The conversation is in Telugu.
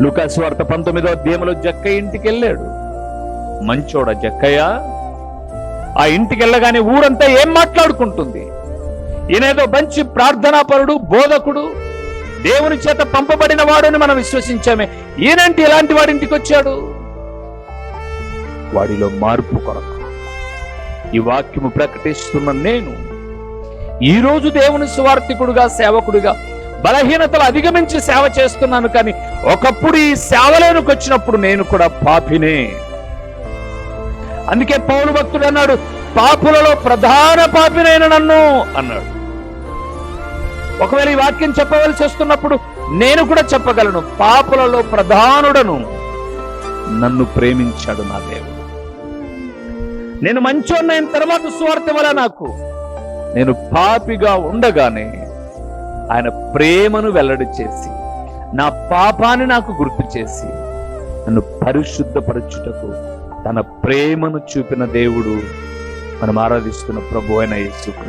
లూకా సువార్త 19వ అధ్యాయంలో జక్కయ్య ఇంటికి వెళ్ళాడు. మంచోడ జక్కయ్య. ఆ ఇంటికి వెళ్ళగానే ఊరంతా ఏం మాట్లాడుకుంటుంది? ఈయనేదో మంచి ప్రార్థనాపరుడు, బోధకుడు, దేవుని చేత పంపబడిన వాడు అని మనం విశ్వసించామే. ఈయనంటే ఇలాంటి వాడింటికి వచ్చాడు. వాడిలో మార్పు కొరకు ఈ వాక్యము ప్రకటిస్తున్న నేను ఈరోజు దేవుని సువార్థికుడుగా, సేవకుడిగా బలహీనతలు అధిగమించి సేవ చేస్తున్నాను. కానీ ఒకప్పుడు ఈ సేవలోనికి వచ్చినప్పుడు నేను కూడా పాపినే. అందుకే పౌలు భక్తుడు అన్నాడు, పాపులలో ప్రధాన పాపినైన నన్ను అన్నాడు. ఒకవేళ ఈ వాక్యం చెప్పవలసి వస్తున్నప్పుడు నేను కూడా చెప్పగలను, పాపులలో ప్రధానుడను నన్ను ప్రేమించాడు నా దేవుడు. నేను మంచోన్నైన తర్వాత సువార్త వల్ల నాకు, నేను పాపిగా ఉండగానే ఆయన ప్రేమను వెల్లడి చేసి నా పాపాన్ని నాకు గుర్తు చేసి నన్ను పరిశుద్ధపరచుటకు తన ప్రేమను చూపిన దేవుడు మనం ఆరాధిస్తున్న ప్రభువైన యేసుక్రీస్తు.